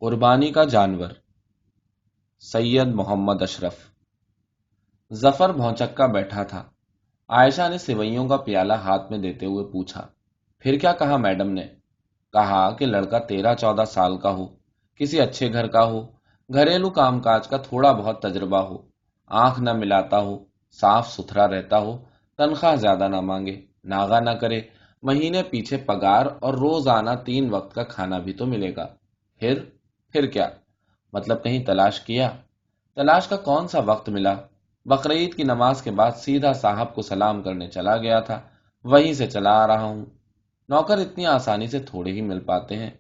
قربانی کا جانور سید محمد اشرف۔ ظفر بھونچکا بیٹھا تھا۔ عائشہ نے سوئیوں کا پیالہ ہاتھ میں دیتے ہوئے پوچھا، پھر کیا کہا میڈم نے؟ کہا کہ لڑکا 13-14 سال کا ہو، کسی اچھے گھر کا ہو، گھریلو کام کاج کا تھوڑا بہت تجربہ ہو، آنکھ نہ ملاتا ہو، صاف ستھرا رہتا ہو، تنخواہ زیادہ نہ مانگے، ناغہ نہ کرے، مہینے پیچھے پگار اور روزانہ 3 وقت کا کھانا بھی تو ملے گا۔ پھر کیا؟ مطلب کہیں تلاش کیا؟ تلاش کا کون سا وقت ملا؟ بقرعید کی نماز کے بعد سیدھا صاحب کو سلام کرنے چلا گیا تھا، وہیں سے چلا آ رہا ہوں۔ نوکر اتنی آسانی سے تھوڑے ہی مل پاتے ہیں،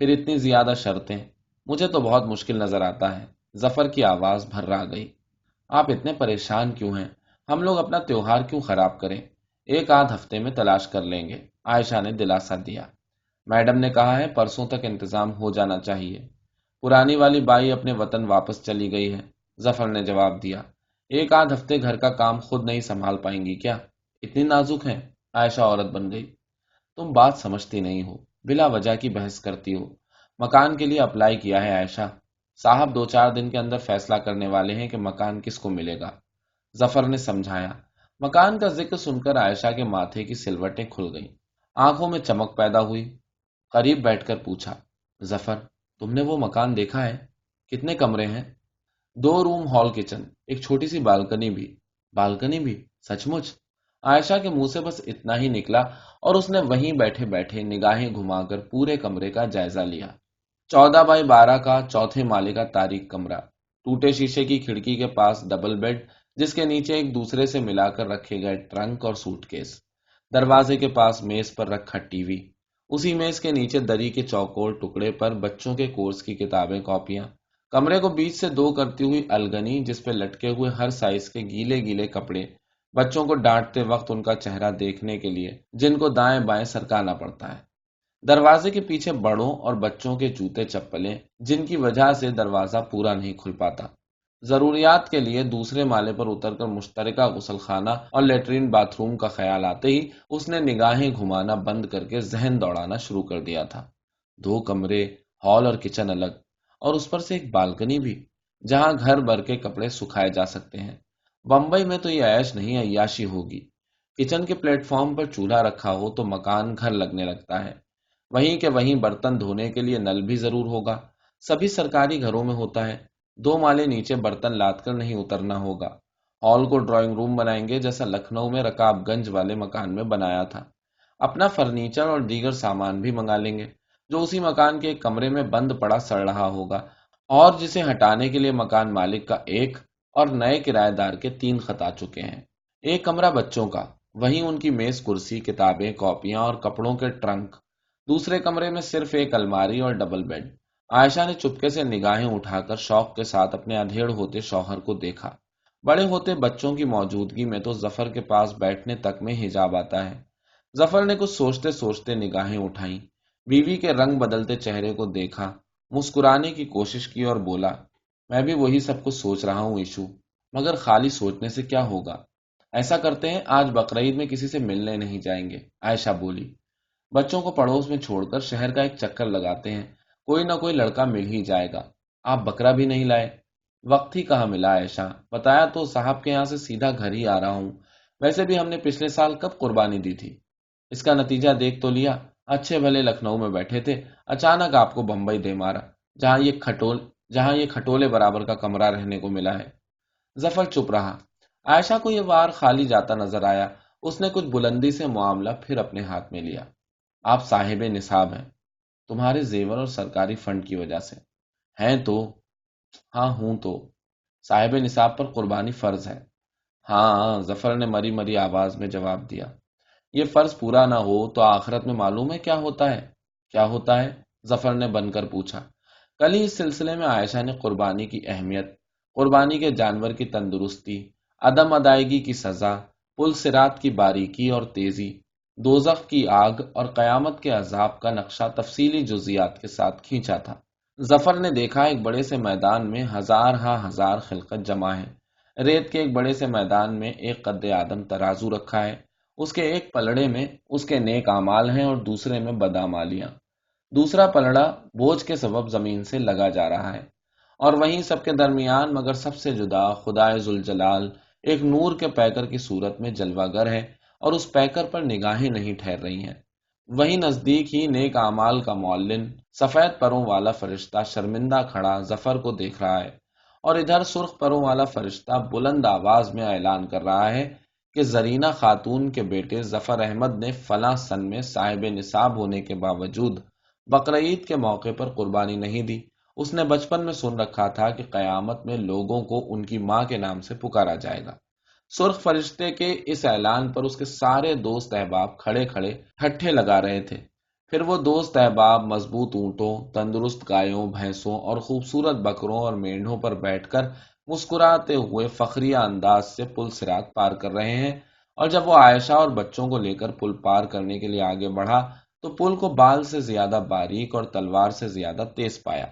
پھر اتنی زیادہ شرطیں، مجھے تو بہت مشکل نظر آتا ہے۔ ظفر کی آواز بھرا گئی۔ آپ اتنے پریشان کیوں ہیں؟ ہم لوگ اپنا تیوہار کیوں خراب کریں؟ 1 آدھ ہفتے میں تلاش کر لیں گے، عائشہ نے دلاسا دیا۔ میڈم نے کہا ہے پرسوں تک انتظام ہو جانا چاہیے۔ پرانی والی بائی اپنے وطن واپس چلی گئی ہے، ظفر نے جواب دیا۔ 1 آدھ ہفتے گھر کا کام خود نہیں سنبھال پائیں گی کیا؟ اتنی نازک ہیں؟ عائشہ عورت بن گئی۔ تم بات سمجھتی نہیں ہو، بلا وجہ کی بحث کرتی ہو۔ مکان کے لیے اپلائی کیا ہے عائشہ، صاحب 2-4 دن کے اندر فیصلہ کرنے والے ہیں کہ مکان کس کو ملے گا۔ ظفر نے سمجھایا۔ مکان کا ذکر سن کر عائشہ کے ماتھے کی سلوٹیں کھل گئیں، آنکھوں میں چمک پیدا ہوئی۔ قریب بیٹھ کر پوچھا، ظفر تم نے وہ مکان دیکھا ہے؟ کتنے کمرے ہیں؟ 2 روم، ہال، کچن، ایک چھوٹی سی بالکنی بھی۔ بالکنی بھی؟ سچ مچ؟ عائشہ کے منہ سے بس اتنا ہی نکلا اور اس نے وہیں بیٹھے بیٹھے نگاہیں گھما کر پورے کمرے کا جائزہ لیا۔ 14x12 کا چوتھے مالے کا تاریک کمرہ، ٹوٹے شیشے کی کھڑکی کے پاس ڈبل بیڈ، جس کے نیچے ایک دوسرے سے ملا کر رکھے گئے ٹرنک اور سوٹ کیس، دروازے کے پاس میز پر رکھا ٹی وی، اسی میز کے نیچے دری کے چوکور ٹکڑے پر بچوں کے کورس کی کتابیں، کاپیاں، کمرے کو بیچ سے 2 کرتی ہوئی الگنی جس پہ لٹکے ہوئے ہر سائز کے گیلے گیلے کپڑے، بچوں کو ڈانٹتے وقت ان کا چہرہ دیکھنے کے لیے جن کو دائیں بائیں سرکانا پڑتا ہے، دروازے کے پیچھے بڑوں اور بچوں کے جوتے چپلیں جن کی وجہ سے دروازہ پورا نہیں کھل پاتا۔ ضروریات کے لیے دوسرے مالے پر اتر کر مشترکہ غسل خانہ اور لیٹرین باتھ روم کا خیال آتے ہی اس نے نگاہیں گھمانا بند کر کے ذہن دوڑانا شروع کر دیا تھا۔ 2 کمرے، ہال اور کچن الگ، اور اس پر سے ایک بالکنی بھی جہاں گھر بھر کے کپڑے سکھائے جا سکتے ہیں۔ بمبئی میں تو یہ عیش نہیں عیاشی ہوگی۔ کچن کے پلیٹ فارم پر چولہا رکھا ہو تو مکان گھر لگنے لگتا ہے، وہیں کے وہیں برتن دھونے کے لیے نل بھی ضرور ہوگا، سبھی سرکاری گھروں میں ہوتا ہے۔ 2 مالے نیچے برتن لاد کر نہیں اترنا ہوگا۔ ہال کو ڈرائنگ روم بنائیں گے جیسا لکھنؤ میں رکاب گنج والے مکان میں بنایا تھا۔ اپنا فرنیچر اور دیگر سامان بھی منگا لیں گے جو اسی مکان کے ایک کمرے میں بند پڑا سڑ رہا ہوگا اور جسے ہٹانے کے لیے مکان مالک کا ایک اور نئے کرایہ دار کے 3 خط آ چکے ہیں۔ ایک کمرہ بچوں کا، وہیں ان کی میز کرسی، کتابیں، کاپیاں اور کپڑوں کے ٹرنک۔ دوسرے کمرے میں صرف ایک الماری اور ڈبل بیڈ۔ عائشہ نے چپکے سے نگاہیں اٹھا کر شوق کے ساتھ اپنے ادھیڑ ہوتے شوہر کو دیکھا۔ بڑے ہوتے بچوں کی موجودگی میں تو ظفر کے پاس بیٹھنے تک میں حجاب آتا ہے۔ ظفر نے کچھ سوچتے سوچتے نگاہیں اٹھائیں، بیوی کے رنگ بدلتے چہرے کو دیکھا، مسکرانے کی کوشش کی اور بولا، میں بھی وہی سب کچھ سوچ رہا ہوں ایشو، مگر خالی سوچنے سے کیا ہوگا؟ ایسا کرتے ہیں آج بقرعید میں کسی سے ملنے نہیں جائیں گے، عائشہ بولی۔ بچوں کو پڑوس میں چھوڑ کر شہر کا ایک چکر لگاتے ہیں، کوئی نہ کوئی لڑکا مل ہی جائے گا۔ آپ بکرا بھی نہیں لائے؟ وقت ہی کہاں ملا عائشہ، بتایا تو صاحب کے یہاں سے سیدھا گھر ہی آ رہا ہوں۔ ویسے بھی ہم نے پچھلے سال کب قربانی دی تھی؟ اس کا نتیجہ دیکھ تو لیا، اچھے بھلے لکھنؤ میں بیٹھے تھے، اچانک آپ کو بمبئی دے مارا، جہاں یہ کھٹولے برابر کا کمرہ رہنے کو ملا ہے۔ ظفر چپ رہا۔ عائشہ کو یہ وار خالی جاتا نظر آیا۔ اس نے کچھ بلندی سے معاملہ پھر اپنے ہاتھ میں لیا۔ آپ صاحب نصاب ہیں، تمہارے زیور اور سرکاری فنڈ کی وجہ سے۔ ہیں تو؟ ہاں ہوں تو۔ صاحب نصاب پر قربانی فرض ہے۔ ہاں، ظفر نے مری مری آواز میں جواب دیا۔ یہ فرض پورا نہ ہو تو آخرت میں معلوم ہے کیا ہوتا ہے؟ کیا ہوتا ہے؟ ظفر نے بن کر پوچھا۔ کل ہی اس سلسلے میں عائشہ نے قربانی کی اہمیت، قربانی کے جانور کی تندرستی، عدم ادائیگی کی سزا، پل صراط کی باریکی اور تیزی، دوزخ کی آگ اور قیامت کے عذاب کا نقشہ تفصیلی جزیات کے ساتھ کھینچا تھا۔ ظفر نے دیکھا ایک بڑے سے میدان میں ہزار ہا ہزار خلقت جمع ہے۔ ریت کے ایک بڑے سے میدان میں ایک قد آدم ترازو رکھا ہے، اس کے ایک پلڑے میں اس کے نیک اعمال ہیں اور دوسرے میں بدعمالیاں۔ دوسرا پلڑا بوجھ کے سبب زمین سے لگا جا رہا ہے، اور وہیں سب کے درمیان مگر سب سے جدا خدائے ذوالجلال ایک نور کے پیکر کی صورت میں جلوہ گر ہے، اور اس پیکر پر نگاہیں نہیں ٹھہر رہی ہیں۔ وہیں نزدیک ہی نیک اعمال کا معلن سفید پروں والا فرشتہ شرمندہ کھڑا ظفر کو دیکھ رہا ہے، اور ادھر سرخ پروں والا فرشتہ بلند آواز میں اعلان کر رہا ہے کہ زرینہ خاتون کے بیٹے ظفر احمد نے فلاں سن میں صاحب نصاب ہونے کے باوجود بقرعید کے موقع پر قربانی نہیں دی۔ اس نے بچپن میں سن رکھا تھا کہ قیامت میں لوگوں کو ان کی ماں کے نام سے پکارا جائے گا۔ سرخ فرشتے کے اس اعلان پر اس کے سارے دوست احباب کھڑے کھڑے ٹھٹھے لگا رہے تھے۔ پھر وہ دوست احباب مضبوط اونٹوں، تندرست گایوں، بھینسوں اور خوبصورت بکروں اور مینڈھوں پر بیٹھ کر مسکراتے ہوئے فخریہ انداز سے پل صراط پار کر رہے ہیں، اور جب وہ عائشہ اور بچوں کو لے کر پل پار کرنے کے لیے آگے بڑھا تو پل کو بال سے زیادہ باریک اور تلوار سے زیادہ تیز پایا۔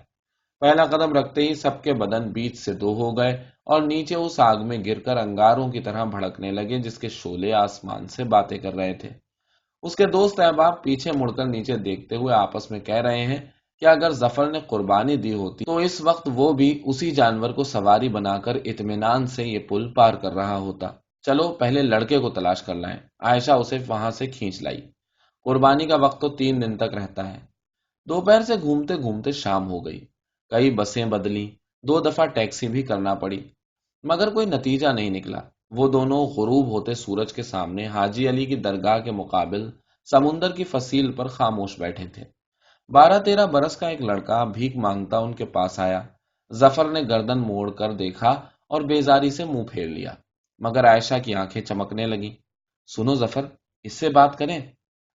پہلا قدم رکھتے ہی سب کے بدن بیچ سے دو ہو گئے اور نیچے اس آگ میں گر کر انگاروں کی طرح بھڑکنے لگے جس کے شعلے آسمان سے باتیں کر رہے تھے۔ اس کے دوست احباب پیچھے مڑ کر نیچے دیکھتے ہوئے آپس میں کہہ رہے ہیں کہ اگر ظفر نے قربانی دی ہوتی تو اس وقت وہ بھی اسی جانور کو سواری بنا کر اطمینان سے یہ پل پار کر رہا ہوتا۔ چلو پہلے لڑکے کو تلاش کر لائیں۔ عائشہ اسے وہاں سے کھینچ لائی۔ قربانی کا وقت تو 3 دن تک رہتا ہے۔ دوپہر سے گھومتے گھومتے شام ہو گئی۔ کئی بسیں بدلی، 2 دفعہ ٹیکسی بھی کرنا پڑی، مگر کوئی نتیجہ نہیں نکلا۔ وہ دونوں غروب ہوتے سورج کے سامنے حاجی علی کی درگاہ کے مقابل سمندر کی فصیل پر خاموش بیٹھے تھے۔ 12-13 برس کا ایک لڑکا بھیک مانگتا ان کے پاس آیا۔ ظفر نے گردن موڑ کر دیکھا اور بیزاری سے منہ پھیر لیا، مگر عائشہ کی آنکھیں چمکنے لگیں۔ سنو ظفر، اس سے بات کریں۔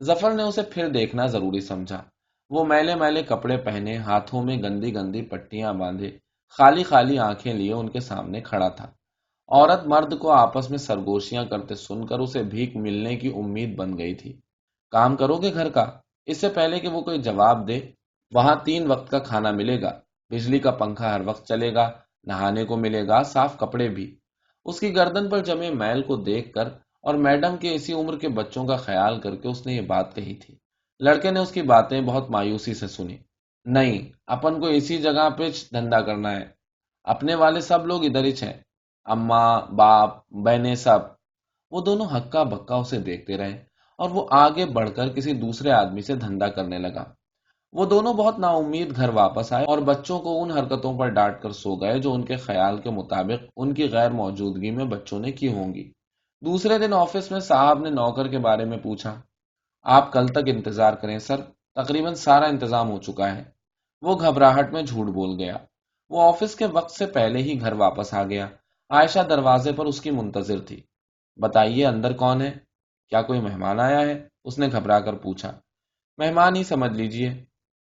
ظفر نے اسے پھر دیکھنا ضروری سمجھا۔ وہ میلے میلے کپڑے پہنے، ہاتھوں میں گندی گندی پٹیاں باندھے، خالی خالی آنکھیں لیے ان کے سامنے کھڑا تھا۔ عورت مرد کو آپس میں سرگوشیاں کرتے سن کر اسے بھیک ملنے کی امید بن گئی تھی۔ کام کرو گے گھر کا؟ اس سے پہلے کہ وہ کوئی جواب دے، وہاں 3 وقت کا کھانا ملے گا، بجلی کا پنکھا ہر وقت چلے گا، نہانے کو ملے گا، صاف کپڑے بھی۔ اس کی گردن پر جمے میل کو دیکھ کر اور میڈم کے اسی عمر کے بچوں کا خیال کر کے اس نے یہ بات کہی تھی۔ لڑکے نے اس کی باتیں بہت مایوسی سے سنی۔ نہیں، اپن کو اسی جگہ پہ دھندا کرنا ہے، اپنے والے سب لوگ ادھر ہی ہیں، اماں باپ بہنیں سب۔ وہ دونوں ہکا بکا اسے دیکھتے رہے اور وہ آگے بڑھ کر کسی دوسرے آدمی سے دھندا کرنے لگا۔ وہ دونوں بہت نا امید گھر واپس آئے اور بچوں کو ان حرکتوں پر ڈانٹ کر سو گئے جو ان کے خیال کے مطابق ان کی غیر موجودگی میں بچوں نے کی ہوں گی۔ دوسرے دن آفس میں صاحب نے نوکر کے بارے میں پوچھا۔ آپ کل تک انتظار کریں سر، تقریباً سارا انتظام ہو چکا ہے۔ وہ گھبراہٹ میں جھوٹ بول گیا۔ وہ آفس کے وقت سے پہلے ہی گھر واپس آ گیا۔ عائشہ دروازے پر اس کی منتظر تھی۔ بتائیے اندر کون ہے؟ کیا کوئی مہمان آیا ہے؟ اس نے گھبرا کر پوچھا۔ مہمان ہی سمجھ لیجئے۔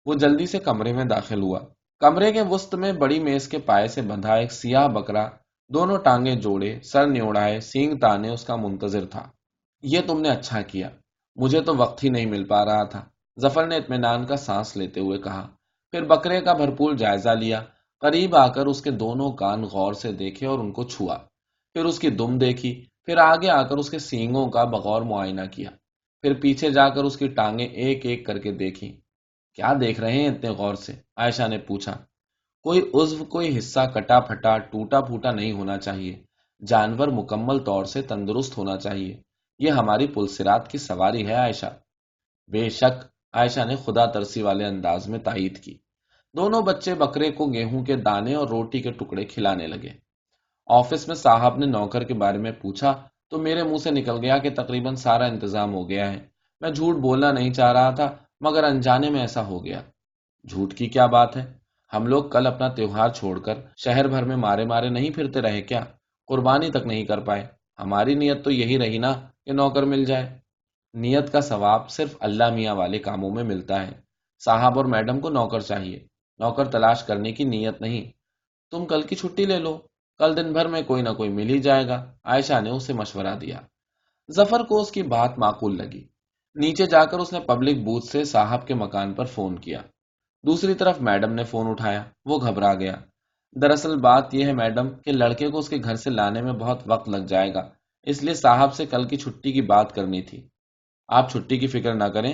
وہ جلدی سے کمرے میں داخل ہوا۔ کمرے کے وسط میں بڑی میز کے پائے سے بندھا ایک سیاہ بکرا، دونوں ٹانگیں جوڑے، سر نیوڑائے، سینگ تانے اس کا منتظر تھا۔ یہ تم نے اچھا کیا، مجھے تو وقت ہی نہیں مل پا رہا تھا، ظفر نے اطمینان کا سانس لیتے ہوئے کہا۔ پھر بکرے کا بھرپور جائزہ لیا، قریب آ کر اس کے دونوں کان غور سے دیکھے اور ان کو چھوا، پھر اس کی دم دیکھی، پھر آگے آ کر اس کے سینگوں کا بغور معائنہ کیا، پھر پیچھے جا کر اس کی ٹانگیں ایک ایک کر کے دیکھی۔ کیا دیکھ رہے ہیں اتنے غور سے؟ عائشہ نے پوچھا۔ کوئی عضو، کوئی حصہ کٹا پھٹا ٹوٹا پھوٹا نہیں ہونا چاہیے، جانور مکمل طور سے تندرست ہونا چاہیے، یہ ہماری پلسرات کی سواری ہے عائشہ۔ بے شک، عائشہ نے خدا ترسی والے انداز میں تائید کی۔ دونوں بچے بکرے کو گیہوں کے دانے اور روٹی کے ٹکڑے کھلانے لگے۔ آفس میں صاحب نے نوکر کے بارے میں پوچھا تو میرے منہ سے نکل گیا کہ تقریباً سارا انتظام ہو گیا ہے۔ میں جھوٹ بولنا نہیں چاہ رہا تھا، مگر انجانے میں ایسا ہو گیا۔ جھوٹ کی کیا بات ہے؟ ہم لوگ کل اپنا تیوہار چھوڑ کر شہر بھر میں مارے مارے نہیں پھرتے رہے کیا؟ قربانی تک نہیں کر پائے۔ ہماری نیت تو یہی رہی نا کہ نوکر مل جائے۔ نیت کا ثواب صرف اللہ میاں والے کاموں میں ملتا ہے۔ صاحب اور میڈم کو نوکر چاہیے، نوکر تلاش کرنے کی نیت نہیں۔ تم کل کی چھٹی لے لو، کل دن بھر میں کوئی نہ کوئی مل ہی جائے گا، عائشہ نے اسے مشورہ دیا۔ ظفر کو اس کی بات معقول لگی۔ نیچے جا کر اس نے پبلک بوتھ سے صاحب کے مکان پر فون کیا۔ دوسری طرف میڈم نے فون اٹھایا۔ وہ گھبرا گیا۔ دراصل بات یہ ہے میڈم کہ لڑکے کو اس کے گھر سے لانے میں بہت وقت لگ جائے گا، اس لیے صاحب سے کل کی چھٹی کی بات کرنی تھی۔ آپ چھٹی کی فکر نہ کریں،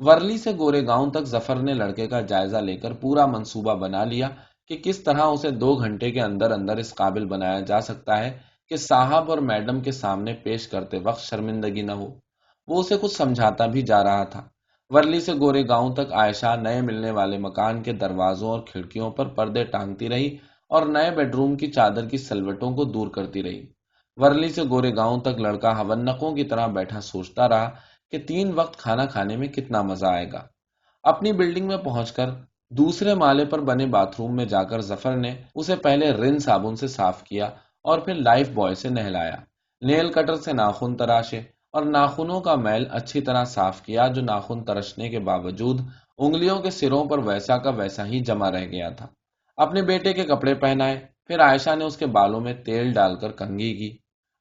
ورلی سے گورے گاؤں تک ظفر نے لڑکے کا جائزہ لے کر پورا منصوبہ بنا لیا کہ کس طرح اسے 2 گھنٹے کے اندر اندر اس قابل بنایا جا سکتا ہے کہ صاحب اور میڈم کے سامنے پیش کرتے وقت شرمندگی نہ ہو۔ وہ اسے کچھ سمجھاتا بھی جا رہا تھا۔ ورلی سے گورے گاؤں تک عائشہ نئے ملنے والے مکان کے دروازوں اور کھڑکیوں پر پردے ٹانگتی رہی اور نئے بیڈ روم کی چادر کی سلوٹوں کو دور کرتی رہی۔ ورلی سے گورے گاؤں تک لڑکا ہونقوں کی طرح بیٹھا سوچتا رہا کہ 3 وقت کھانا کھانے میں کتنا مزہ آئے گا۔ اپنی بلڈنگ میں پہنچ کر دوسرے مالے پر بنے باتھ روم میں جا کر ظفر نے اسے پہلے رن صابن سے صاف کیا اور پھر لائف بوائے سے نہلایا، نیل کٹر سے ناخن تراشے اور ناخنوں کا میل اچھی طرح صاف کیا جو ناخن ترشنے کے باوجود انگلیوں کے سروں پر ویسا کا ویسا ہی جمع رہ گیا تھا۔ اپنے بیٹے کے کپڑے پہنائے، پھر عائشہ نے اس کے بالوں میں تیل ڈال کر کنگھی کی۔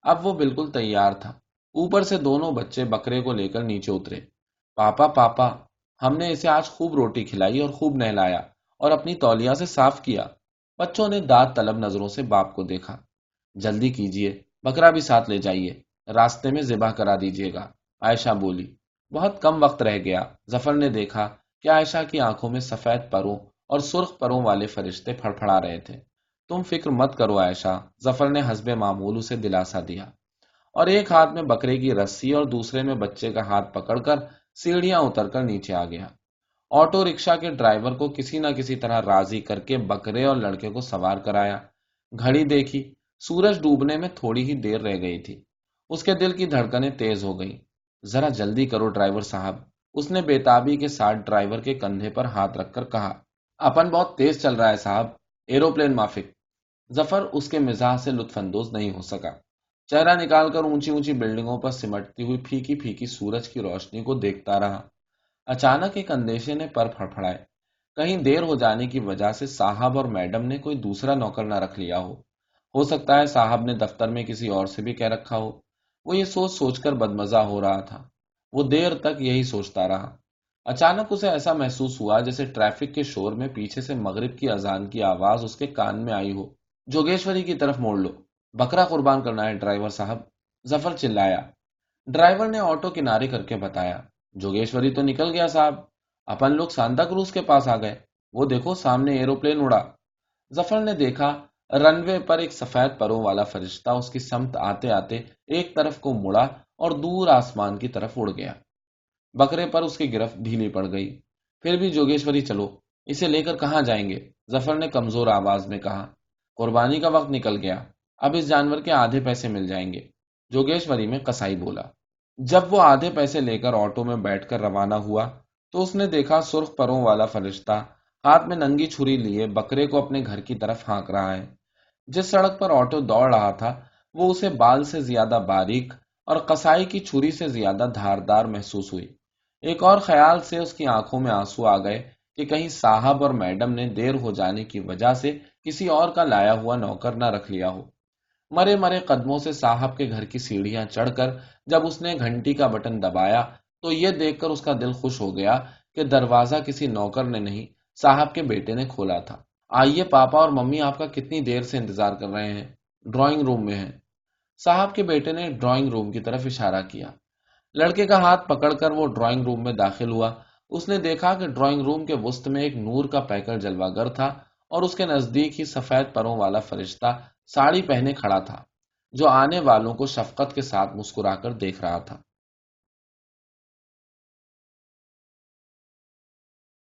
اب وہ بالکل تیار تھا۔ اوپر سے دونوں بچے بکرے کو لے کر نیچے اترے۔ پاپا پاپا، ہم نے اسے آج خوب روٹی کھلائی اور خوب نہلایا اور اپنی تولیہ سے صاف کیا۔ بچوں نے داد طلب نظروں سے باپ کو دیکھا۔ جلدی کیجیے، بکرا بھی ساتھ لے جائیے، راستے میں ذبح کرا دیجیے گا، عائشہ بولی۔ بہت کم وقت رہ گیا۔ ظفر نے دیکھا کہ عائشہ کی آنکھوں میں سفید پروں اور سرخ پروں والے فرشتے پھڑپھڑا رہے تھے۔ تم فکر مت کرو عائشہ، ظفر نے حسب معمول اسے دلاسا دیا، اور ایک ہاتھ میں بکرے کی رسی اور دوسرے میں بچے کا ہاتھ پکڑ کر سیڑھیاں اتر کر نیچے آ گیا۔ آٹو رکشا کے ڈرائیور کو کسی نہ کسی طرح راضی کر کے بکرے اور لڑکے کو سوار کرایا۔ گھڑی دیکھی، سورج ڈوبنے میں تھوڑی ہی دیر رہ گئی تھی۔ اس کے دل کی دھڑکنیں تیز ہو گئیں۔ ذرا جلدی کرو ڈرائیور صاحب، اس نے بےتابی کے ساتھ ڈرائیور کے کندھے پر ہاتھ رکھ کر کہا۔ اپن بہت تیز چل رہا ہے صاحب، ایروپلین مافک۔ ظفر اس کے مزاح سے لطف اندوز نہیں ہو سکا۔ چہرہ نکال کر اونچی اونچی بلڈنگوں پر سمٹتی ہوئی پھیکی پھیکی سورج کی روشنی کو دیکھتا رہا۔ اچانک ایک اندیشے نے پر پھڑپھڑائے، کہیں دیر ہو جانے کی وجہ سے صاحب اور میڈم نے کوئی دوسرا نوکر نہ رکھ لیا ہو سکتا ہے صاحب نے دفتر میں کسی اور سے بھی کہہ رکھا ہو۔ وہ یہ سوچ سوچ کر بدمزہ ہو رہا تھا۔ وہ دیر تک یہی سوچتا رہا۔ اچانک اسے ایسا محسوس ہوا جیسے ٹریفک کے شور میں پیچھے سے مغرب کی اذان کی آواز اس کے کان میں آئی ہو۔ جوگیشوری کی طرف موڑ لو، بکرا قربان کرنا ہے ڈرائیور صاحب، ظفر چلایا۔ ڈرائیور نے آٹو کنارے کر کے بتایا، جوگیشوری تو نکل گیا صاحب، اپن لوگ سانتا کروز کے پاس آ گئے، وہ دیکھو سامنے ایروپلین اڑا۔ ظفر نے دیکھا رن وے پر ایک سفید پروں والا فرشتہ اس کی سمت آتے آتے ایک طرف کو مڑا اور دور آسمان کی طرف اڑ گیا۔ بکرے پر اس کی گرفت ڈھیلی پڑ گئی۔ پھر بھی جوگیشوری چلو، اسے لے کر کہاں جائیں گے؟ ظفر نے کمزور آواز میں کہا۔ قربانی کا وقت نکل گیا، اب اس جانور کے آدھے پیسے مل جائیں گے، جوگیشوری میں قصائی بولا۔ جب وہ آدھے پیسے لے کر آٹو میں بیٹھ کر روانہ ہوا تو اس نے دیکھا سرخ پروں والا فرشتہ ہاتھ میں ننگی چھری لیے بکرے کو اپنے گھر کی طرف ہانک رہا ہے۔ جس سڑک پر آٹو دوڑ رہا تھا وہ اسے بال سے زیادہ باریک اور قصائی کی چھری سے زیادہ دھاردار محسوس ہوئی۔ ایک اور خیال سے اس کی آنکھوں میں آنسو آ گئے کہ کہیں صاحب اور میڈم نے دیر ہو جانے کی وجہ سے کسی اور کا لایا ہوا نوکر نہ رکھ لیا ہو۔ مرے مرے قدموں سے صاحب کے گھر کی سیڑھیاں چڑھ کر جب اس نے گھنٹی کا بٹن دبایا تو یہ دیکھ کر اس کا دل خوش ہو گیا کہ دروازہ کسی نوکر نے نہیں، صاحب کے بیٹے نے کھولا تھا۔ آئیے، پاپا اور ممی آپ کا کتنی دیر سے انتظار کر رہے ہیں، ڈرائنگ روم میں ہیں۔ صاحب کے بیٹے نے ڈرائنگ روم کی طرف اشارہ کیا۔ لڑکے کا ہاتھ پکڑ کر وہ ڈرائنگ روم میں داخل ہوا۔ اس نے دیکھا کہ ڈرائنگ روم کے وسط میں ایک نور کا پیکر جلوہ گر تھا اور اس کے نزدیک ہی سفید پروں والا فرشتہ ساڑی پہنے کھڑا تھا جو آنے والوں کو شفقت کے ساتھ مسکرا کر دیکھ رہا تھا۔